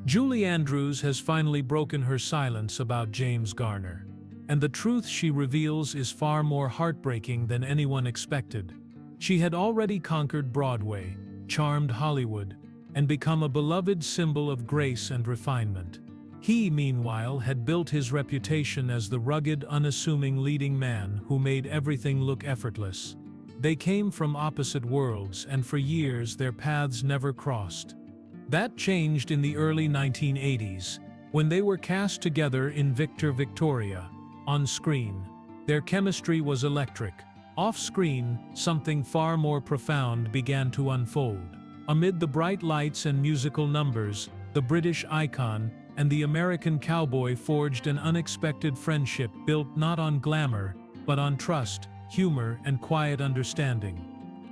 Julie Andrews has finally broken her silence about James Garner. And the truth she reveals is far more heartbreaking than anyone expected. She had already conquered Broadway, charmed Hollywood, and become a beloved symbol of grace and refinement. He, meanwhile, had built his reputation as the rugged, unassuming leading man who made everything look effortless. They came from opposite worlds, and for years their paths never crossed. That changed in the early 1980s, when they were cast together in Victor Victoria. On screen, their chemistry was electric. Off-screen, something far more profound began to unfold. Amid the bright lights and musical numbers, the British icon and the American cowboy forged an unexpected friendship built not on glamour, but on trust, humor, and quiet understanding.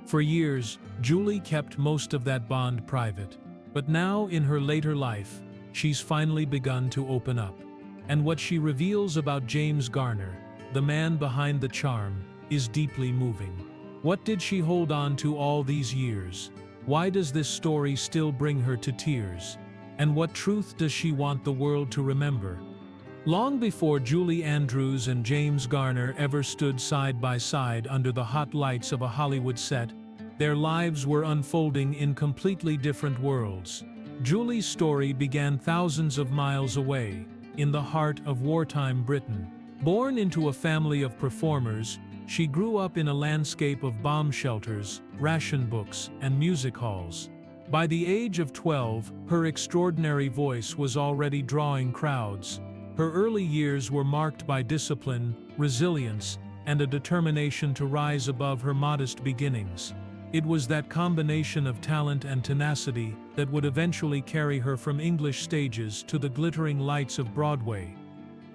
For years, Julie kept most of that bond private. But now, in her later life, she's finally begun to open up. And what she reveals about James Garner, the man behind the charm, is deeply moving. What did she hold on to all these years? Why does this story still bring her to tears? And what truth does she want the world to remember? Long before Julie Andrews and James Garner ever stood side by side under the hot lights of a Hollywood set, their lives were unfolding in completely different worlds. Julie's story began thousands of miles away, in the heart of wartime Britain. Born into a family of performers, she grew up in a landscape of bomb shelters, ration books, and music halls. By the age of 12, her extraordinary voice was already drawing crowds. Her early years were marked by discipline, resilience, and a determination to rise above her modest beginnings. It was that combination of talent and tenacity that would eventually carry her from English stages to the glittering lights of Broadway.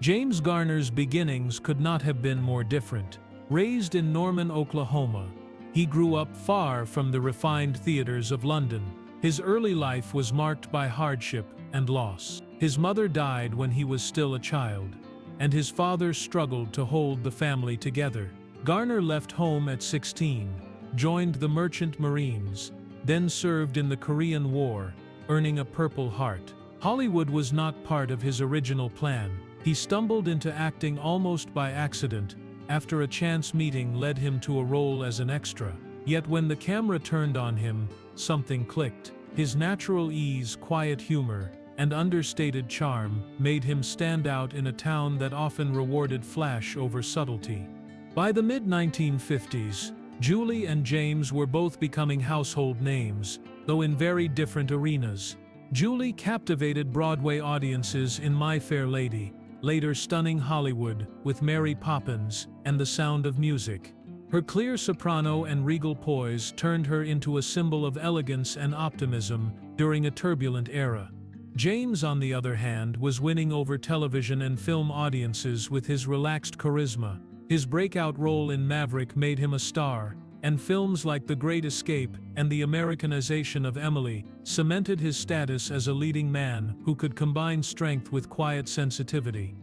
James Garner's beginnings could not have been more different. Raised in Norman, Oklahoma, he grew up far from the refined theaters of London. His early life was marked by hardship and loss. His mother died when he was still a child, and his father struggled to hold the family together. Garner left home at 16, joined the Merchant Marines, then served in the Korean War, earning a Purple Heart. Hollywood was not part of his original plan. He stumbled into acting almost by accident, after a chance meeting led him to a role as an extra. Yet when the camera turned on him, something clicked. His natural ease, quiet humor, and understated charm made him stand out in a town that often rewarded flash over subtlety. By the mid-1950s, Julie and James were both becoming household names, though in very different arenas. Julie captivated Broadway audiences in My Fair Lady, later stunning Hollywood with Mary Poppins and The Sound of Music. Her clear soprano and regal poise turned her into a symbol of elegance and optimism during a turbulent era. James, on the other hand, was winning over television and film audiences with his relaxed charisma. His breakout role in Maverick made him a star, and films like The Great Escape and the Americanization of Emily cemented his status as a leading man who could combine strength with quiet sensitivity.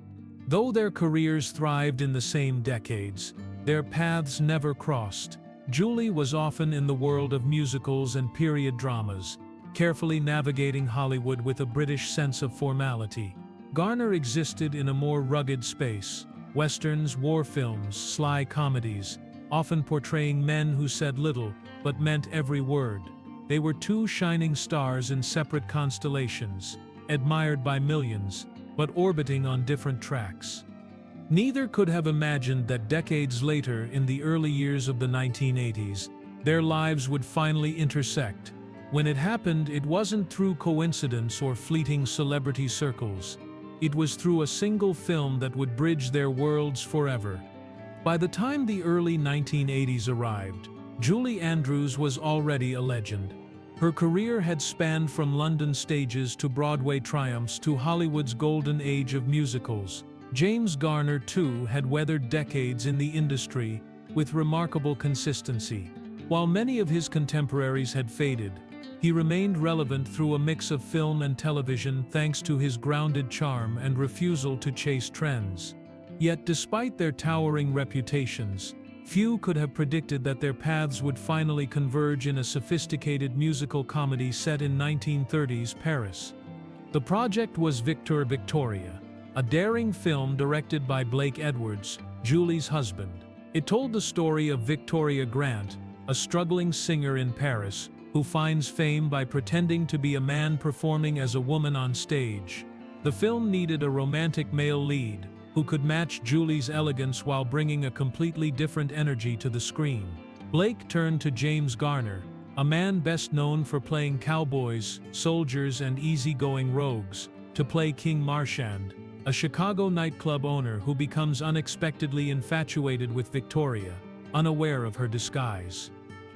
Though their careers thrived in the same decades, their paths never crossed. Julie was often in the world of musicals and period dramas, carefully navigating Hollywood with a British sense of formality. Garner existed in a more rugged space. Westerns, war films, sly comedies, often portraying men who said little, but meant every word. They were two shining stars in separate constellations, admired by millions, but orbiting on different tracks. Neither could have imagined that decades later, in the early years of the 1980s, their lives would finally intersect. When it happened, it wasn't through coincidence or fleeting celebrity circles. It was through a single film that would bridge their worlds forever. By the time the early 1980s arrived, Julie Andrews was already a legend. Her career had spanned from London stages to Broadway triumphs to Hollywood's golden age of musicals. James Garner, too, had weathered decades in the industry with remarkable consistency. While many of his contemporaries had faded, he remained relevant through a mix of film and television thanks to his grounded charm and refusal to chase trends. Yet despite their towering reputations, few could have predicted that their paths would finally converge in a sophisticated musical comedy set in 1930s Paris. The project was Victoria, a daring film directed by Blake Edwards, Julie's husband. It told the story of Victoria Grant, a struggling singer in Paris, who finds fame by pretending to be a man performing as a woman on stage. The film needed a romantic male lead, who could match Julie's elegance while bringing a completely different energy to the screen. Blake turned to James Garner, a man best known for playing cowboys, soldiers, and easygoing rogues, to play King Marchand, a Chicago nightclub owner who becomes unexpectedly infatuated with Victoria, unaware of her disguise.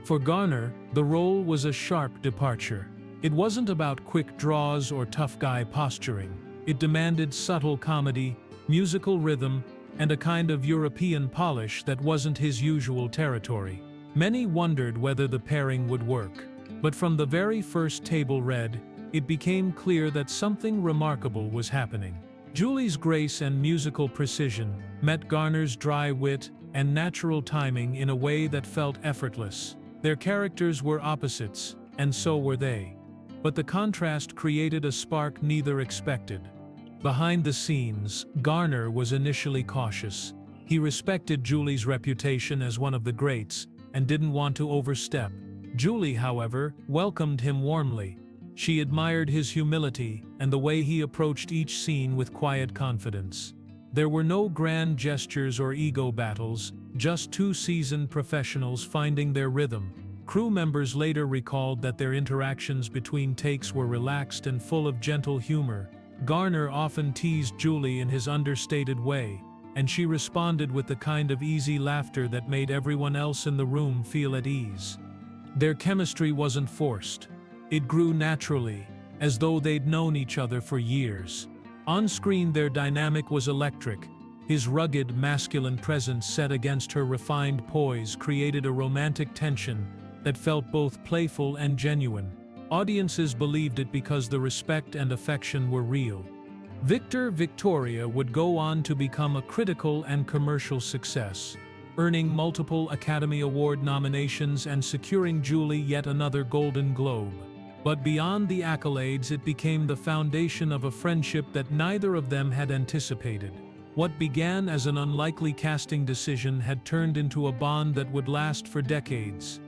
For Garner, the role was a sharp departure. It wasn't about quick draws or tough guy posturing. It demanded subtle comedy, musical rhythm, and a kind of European polish that wasn't his usual territory. Many wondered whether the pairing would work, but from the very first table read, it became clear that something remarkable was happening. Julie's grace and musical precision met Garner's dry wit and natural timing in a way that felt effortless. Their characters were opposites, and so were they. But the contrast created a spark neither expected. Behind the scenes, Garner was initially cautious. He respected Julie's reputation as one of the greats and didn't want to overstep. Julie, however, welcomed him warmly. She admired his humility and the way he approached each scene with quiet confidence. There were no grand gestures or ego battles, just two seasoned professionals finding their rhythm. Crew members later recalled that their interactions between takes were relaxed and full of gentle humor. Garner often teased Julie in his understated way, and she responded with the kind of easy laughter that made everyone else in the room feel at ease. Their chemistry wasn't forced. It grew naturally, as though they'd known each other for years. On screen, their dynamic was electric. His rugged, masculine presence set against her refined poise created a romantic tension that felt both playful and genuine. Audiences believed it because the respect and affection were real. Victoria would go on to become a critical and commercial success, earning multiple Academy Award nominations and securing Julie yet another Golden Globe. But beyond the accolades, it became the foundation of a friendship that neither of them had anticipated. What began as an unlikely casting decision had turned into a bond that would last for decades.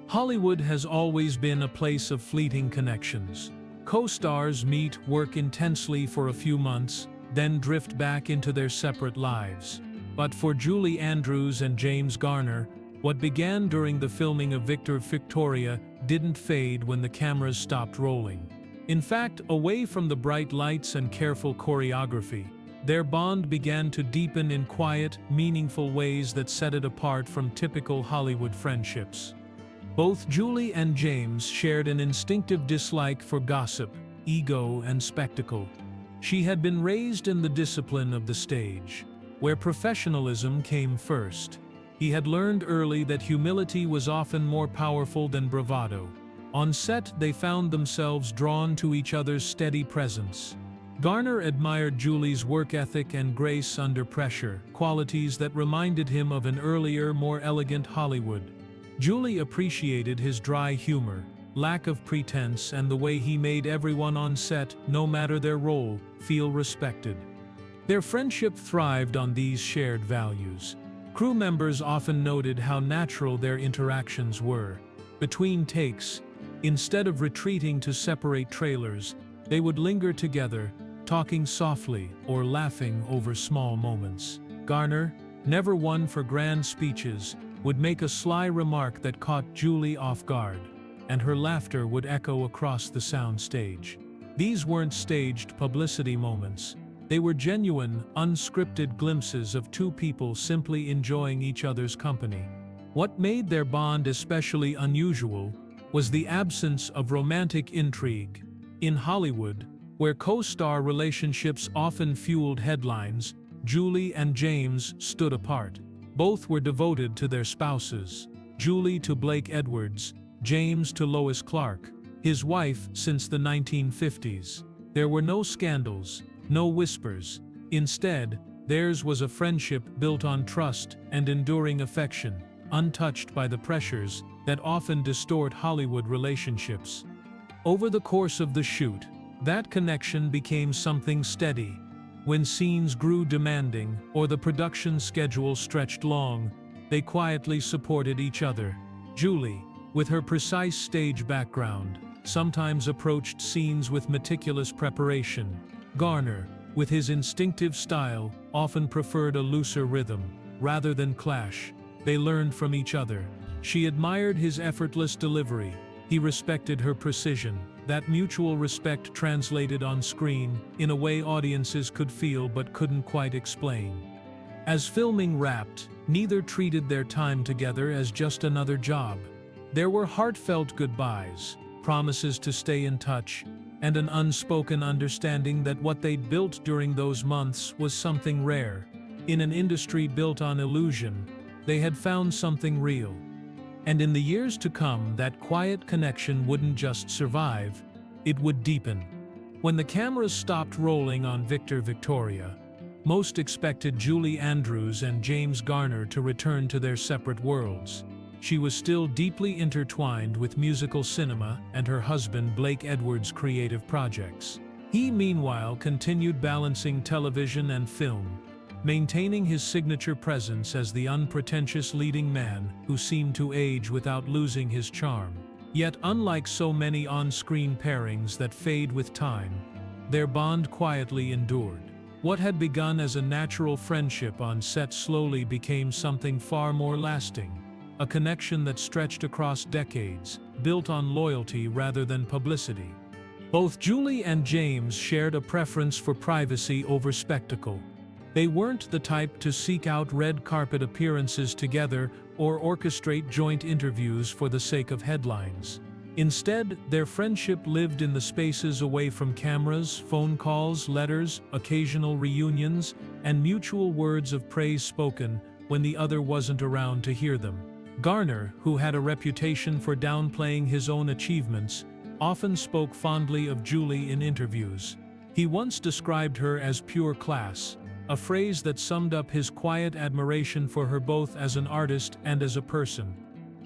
Hollywood has always been a place of fleeting connections. Co-stars meet, work intensely for a few months, then drift back into their separate lives. But for Julie Andrews and James Garner, what began during the filming of Victoria didn't fade when the cameras stopped rolling. In fact, away from the bright lights and careful choreography, their bond began to deepen in quiet, meaningful ways that set it apart from typical Hollywood friendships. Both Julie and James shared an instinctive dislike for gossip, ego, and spectacle. She had been raised in the discipline of the stage, where professionalism came first. He had learned early that humility was often more powerful than bravado. On set, they found themselves drawn to each other's steady presence. Garner admired Julie's work ethic and grace under pressure, qualities that reminded him of an earlier, more elegant Hollywood. Julie appreciated his dry humor, lack of pretense, and the way he made everyone on set, no matter their role, feel respected. Their friendship thrived on these shared values. Crew members often noted how natural their interactions were. Between takes, instead of retreating to separate trailers, they would linger together, talking softly or laughing over small moments. Garner, never one for grand speeches, would make a sly remark that caught Julie off guard, and her laughter would echo across the sound stage. These weren't staged publicity moments. They were genuine, unscripted glimpses of two people simply enjoying each other's company. What made their bond especially unusual was the absence of romantic intrigue. In Hollywood, where co-star relationships often fueled headlines, Julie and James stood apart. Both were devoted to their spouses, Julie to Blake Edwards, James to Lois Clark, his wife since the 1950s. There were no scandals, no whispers. Instead, theirs was a friendship built on trust and enduring affection, untouched by the pressures that often distort Hollywood relationships. Over the course of the shoot, That connection became something steady. When scenes grew demanding or the production schedule stretched long, they quietly supported each other. Julie, with her precise stage background, sometimes approached scenes with meticulous preparation. Garner, with his instinctive style, often preferred a looser rhythm, rather than clash. They learned from each other. She admired his effortless delivery. He respected her precision. That mutual respect translated on screen, in a way audiences could feel but couldn't quite explain. As filming wrapped, neither treated their time together as just another job. There were heartfelt goodbyes, promises to stay in touch, and an unspoken understanding that what they'd built during those months was something rare. In an industry built on illusion, they had found something real. And in the years to come, that quiet connection wouldn't just survive, it would deepen. When the cameras stopped rolling on Victoria, most expected Julie Andrews and James Garner to return to their separate worlds. She was still deeply intertwined with musical cinema and her husband Blake Edwards' creative projects. He, meanwhile, continued balancing television and film, maintaining his signature presence as the unpretentious leading man who seemed to age without losing his charm. Yet, unlike so many on-screen pairings that fade with time, their bond quietly endured. What had begun as a natural friendship on set slowly became something far more lasting, a connection that stretched across decades, built on loyalty rather than publicity. Both Julie and James shared a preference for privacy over spectacle. They weren't the type to seek out red carpet appearances together or orchestrate joint interviews for the sake of headlines. Instead, their friendship lived in the spaces away from cameras, phone calls, letters, occasional reunions, and mutual words of praise spoken when the other wasn't around to hear them. Garner, who had a reputation for downplaying his own achievements, often spoke fondly of Julie in interviews. He once described her as pure class, a phrase that summed up his quiet admiration for her both as an artist and as a person.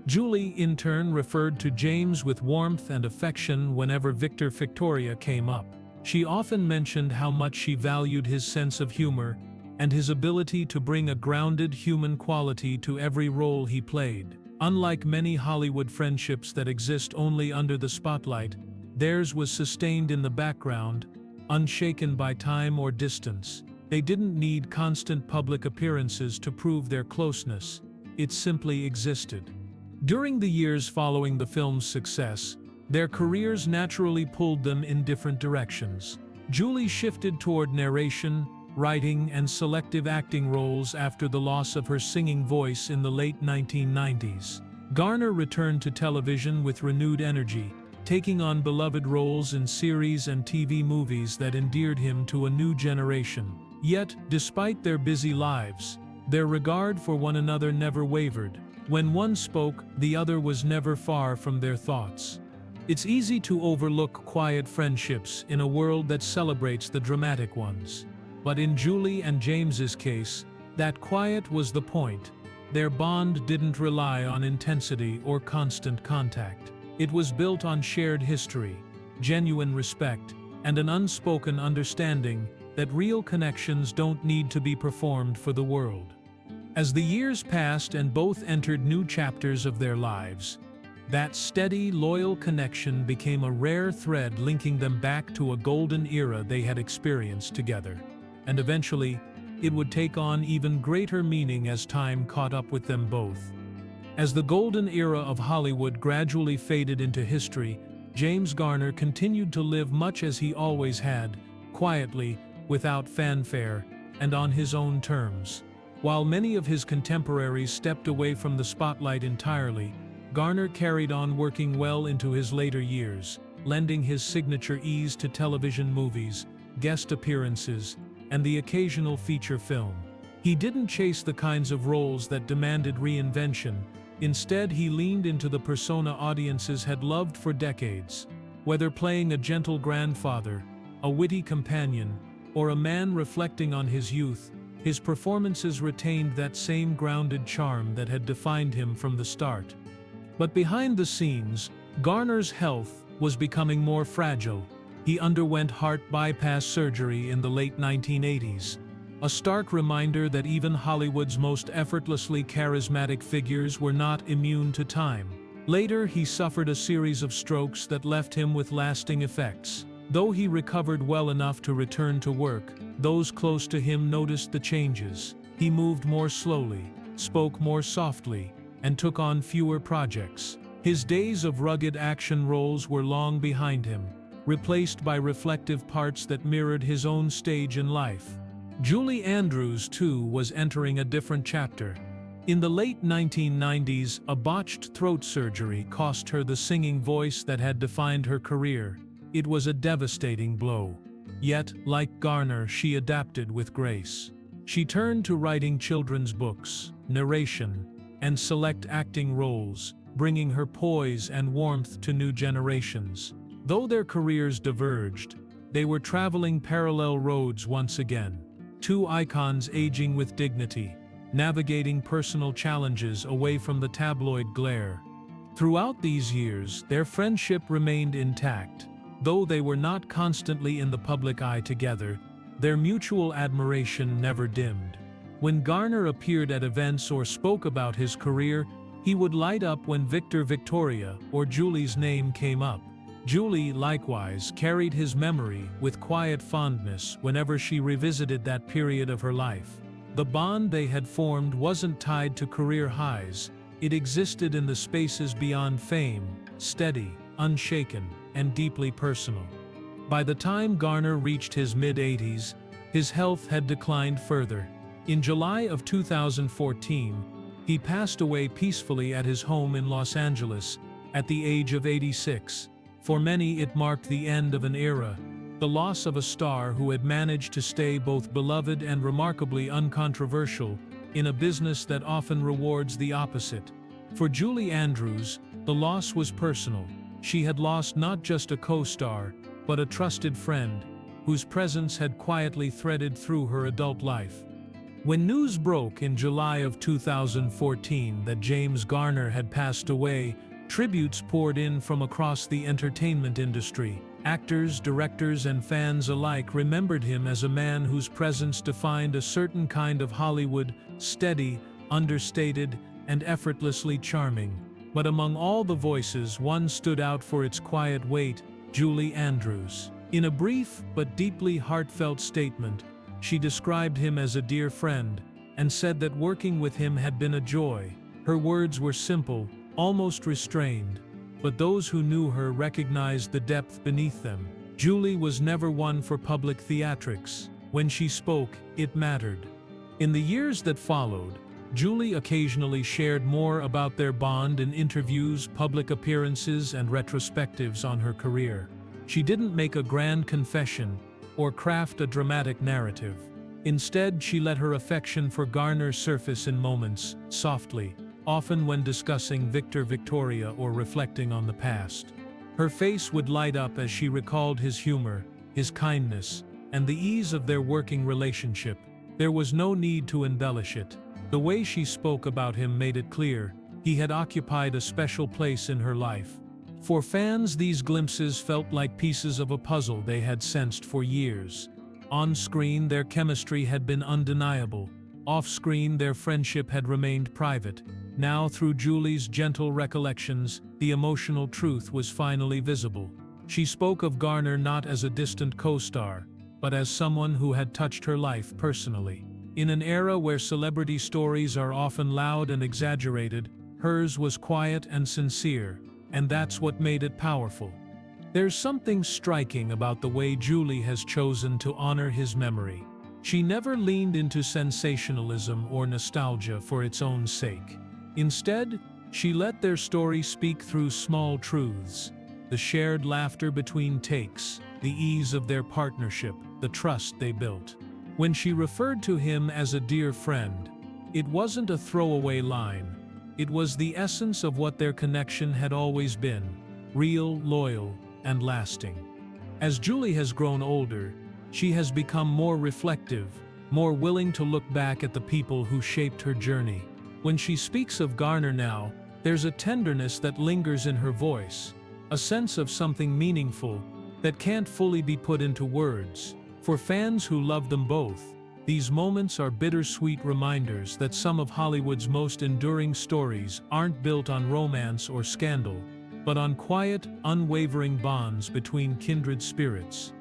Julie, in turn, referred to James with warmth and affection whenever Victoria came up. She often mentioned how much she valued his sense of humor and his ability to bring a grounded human quality to every role he played. Unlike many Hollywood friendships that exist only under the spotlight, theirs was sustained in the background, unshaken by time or distance. They didn't need constant public appearances to prove their closeness. It simply existed. During the years following the film's success, their careers naturally pulled them in different directions. Julie shifted toward narration, writing, and selective acting roles after the loss of her singing voice in the late 1990s. Garner returned to television with renewed energy, taking on beloved roles in series and TV movies that endeared him to a new generation. Yet, despite their busy lives, their regard for one another never wavered. When one spoke, the other was never far from their thoughts. It's easy to overlook quiet friendships in a world that celebrates the dramatic ones. But in Julie and James's case, that quiet was the point. Their bond didn't rely on intensity or constant contact. It was built on shared history, genuine respect, and an unspoken understanding that real connections don't need to be performed for the world. As the years passed and both entered new chapters of their lives, that steady, loyal connection became a rare thread linking them back to a golden era they had experienced together. And eventually, it would take on even greater meaning as time caught up with them both. As the golden era of Hollywood gradually faded into history, James Garner continued to live much as he always had, quietly, without fanfare, and on his own terms. While many of his contemporaries stepped away from the spotlight entirely, Garner carried on working well into his later years, lending his signature ease to television movies, guest appearances, and the occasional feature film. He didn't chase the kinds of roles that demanded reinvention. Instead, he leaned into the persona audiences had loved for decades. Whether playing a gentle grandfather, a witty companion, or a man reflecting on his youth, his performances retained that same grounded charm that had defined him from the start. But behind the scenes, Garner's health was becoming more fragile. He underwent heart bypass surgery in the late 1980s, a stark reminder that even Hollywood's most effortlessly charismatic figures were not immune to time. Later, he suffered a series of strokes that left him with lasting effects. Though he recovered well enough to return to work, those close to him noticed the changes. He moved more slowly, spoke more softly, and took on fewer projects. His days of rugged action roles were long behind him, replaced by reflective parts that mirrored his own stage in life. Julie Andrews, too, was entering a different chapter. In the late 1990s, a botched throat surgery cost her the singing voice that had defined her career. It was a devastating blow. Yet, like Garner, she adapted with grace. She turned to writing children's books, narration, and select acting roles, bringing her poise and warmth to new generations. Though their careers diverged, they were traveling parallel roads once again. Two icons aging with dignity, navigating personal challenges away from the tabloid glare. Throughout these years, their friendship remained intact. Though they were not constantly in the public eye together, their mutual admiration never dimmed. When Garner appeared at events or spoke about his career, he would light up when Victoria or Julie's name came up. Julie, likewise, carried his memory with quiet fondness whenever she revisited that period of her life. The bond they had formed wasn't tied to career highs, it existed in the spaces beyond fame, steady, unshaken, and deeply personal. By the time Garner reached his mid-80s, his health had declined further. In July of 2014, he passed away peacefully at his home in Los Angeles, at the age of 86. For many, it marked the end of an era, the loss of a star who had managed to stay both beloved and remarkably uncontroversial in a business that often rewards the opposite. For Julie Andrews, the loss was personal. She had lost not just a co-star, but a trusted friend, whose presence had quietly threaded through her adult life. When news broke in July of 2014 that James Garner had passed away, tributes poured in from across the entertainment industry. Actors, directors, and fans alike remembered him as a man whose presence defined a certain kind of Hollywood, steady, understated, and effortlessly charming. But among all the voices, one stood out for its quiet weight: Julie Andrews. In a brief but deeply heartfelt statement, she described him as a dear friend, and said that working with him had been a joy. Her words were simple, almost restrained, but those who knew her recognized the depth beneath them. Julie was never one for public theatrics. When she spoke, it mattered. In the years that followed, Julie occasionally shared more about their bond in interviews, public appearances, and retrospectives on her career. She didn't make a grand confession or craft a dramatic narrative. Instead, she let her affection for Garner surface in moments, softly, often when discussing Victoria or reflecting on the past. Her face would light up as she recalled his humor, his kindness, and the ease of their working relationship. There was no need to embellish it. The way she spoke about him made it clear he had occupied a special place in her life. For fans, these glimpses felt like pieces of a puzzle they had sensed for years. On screen, their chemistry had been undeniable. Off-screen, their friendship had remained private. Now, through Julie's gentle recollections, the emotional truth was finally visible. She spoke of Garner not as a distant co-star, but as someone who had touched her life personally. In an era where celebrity stories are often loud and exaggerated, hers was quiet and sincere, and that's what made it powerful. There's something striking about the way Julie has chosen to honor his memory. She never leaned into sensationalism or nostalgia for its own sake. Instead, she let their story speak through small truths: the shared laughter between takes, the ease of their partnership, the trust they built. When she referred to him as a dear friend, it wasn't a throwaway line. It was the essence of what their connection had always been: real, loyal, and lasting. As Julie has grown older, she has become more reflective, more willing to look back at the people who shaped her journey. When she speaks of Garner now, there's a tenderness that lingers in her voice, a sense of something meaningful, that can't fully be put into words. For fans who love them both, these moments are bittersweet reminders that some of Hollywood's most enduring stories aren't built on romance or scandal, but on quiet, unwavering bonds between kindred spirits.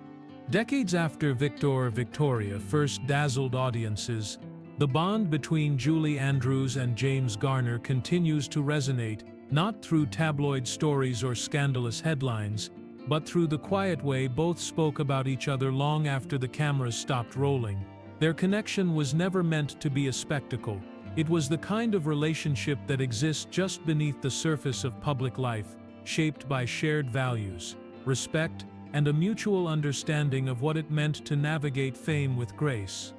Decades after Victoria first dazzled audiences, the bond between Julie Andrews and James Garner continues to resonate, not through tabloid stories or scandalous headlines, but through the quiet way both spoke about each other long after the cameras stopped rolling. Their connection was never meant to be a spectacle. It was the kind of relationship that exists just beneath the surface of public life, shaped by shared values, respect, and a mutual understanding of what it meant to navigate fame with grace.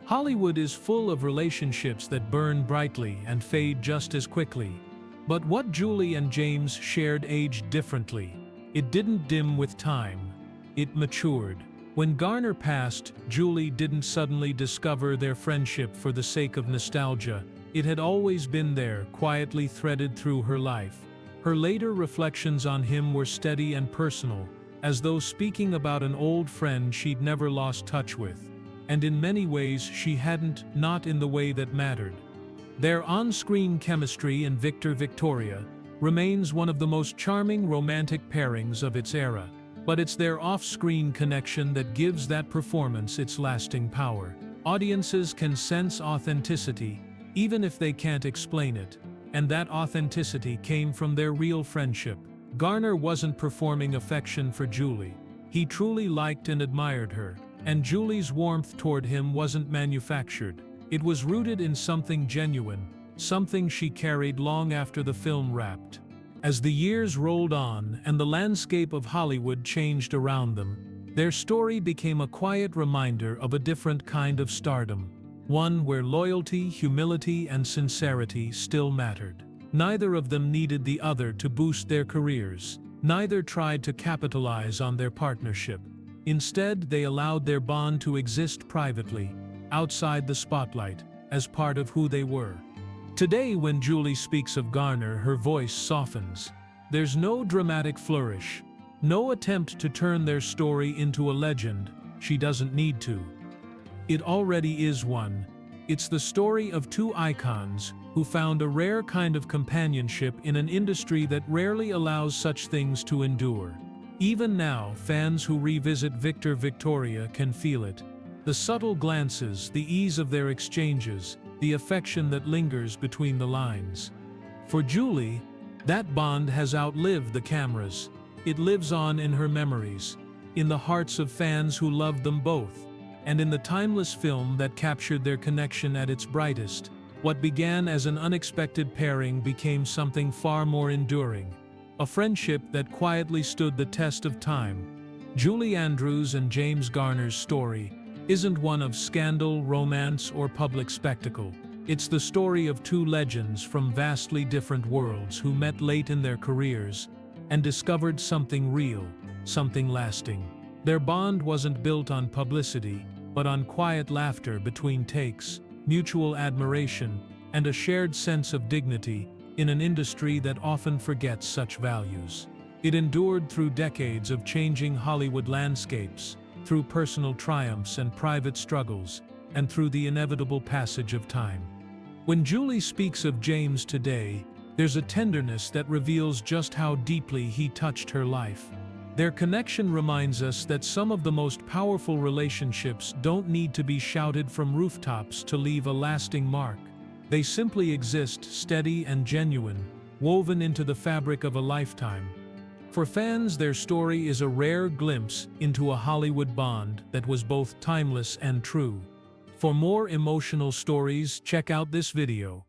Hollywood is full of relationships that burn brightly and fade just as quickly. But what Julie and James shared aged differently. It didn't dim with time. It matured. When Garner passed, Julie didn't suddenly discover their friendship for the sake of nostalgia. It had always been there, quietly threaded through her life. Her later reflections on him were steady and personal, as though speaking about an old friend she'd never lost touch with. And in many ways she hadn't, not in the way that mattered. Their on-screen chemistry in Victoria remains one of the most charming romantic pairings of its era. But it's their off-screen connection that gives that performance its lasting power. Audiences can sense authenticity, even if they can't explain it. And that authenticity came from their real friendship. Garner wasn't performing affection for Julie. He truly liked and admired her. And Julie's warmth toward him wasn't manufactured. It was rooted in something genuine, something she carried long after the film wrapped. As the years rolled on and the landscape of Hollywood changed around them, their story became a quiet reminder of a different kind of stardom, one where loyalty, humility, and sincerity still mattered. Neither of them needed the other to boost their careers. Neither tried to capitalize on their partnership. Instead, they allowed their bond to exist privately, outside the spotlight, as part of who they were. Today, when Julie speaks of Garner, her voice softens. There's no dramatic flourish, no attempt to turn their story into a legend. She doesn't need to. It already is one. It's the story of two icons who found a rare kind of companionship in an industry that rarely allows such things to endure. Even now, fans who revisit Victoria can feel it. The subtle glances, the ease of their exchanges, the affection that lingers between the lines. For Julie, that bond has outlived the cameras. It lives on in her memories, in the hearts of fans who loved them both, and in the timeless film that captured their connection at its brightest. What began as an unexpected pairing became something far more enduring, a friendship that quietly stood the test of time. Julie Andrews and James Garner's story isn't one of scandal, romance, or public spectacle. It's the story of two legends from vastly different worlds who met late in their careers and discovered something real, something lasting. Their bond wasn't built on publicity, but on quiet laughter between takes, mutual admiration, and a shared sense of dignity in an industry that often forgets such values. It endured through decades of changing Hollywood landscapes, through personal triumphs and private struggles, and through the inevitable passage of time. When Julie speaks of James today, there's a tenderness that reveals just how deeply he touched her life. Their connection reminds us that some of the most powerful relationships don't need to be shouted from rooftops to leave a lasting mark. They simply exist, steady and genuine, woven into the fabric of a lifetime. For fans, their story is a rare glimpse into a Hollywood bond that was both timeless and true. For more emotional stories, check out this video.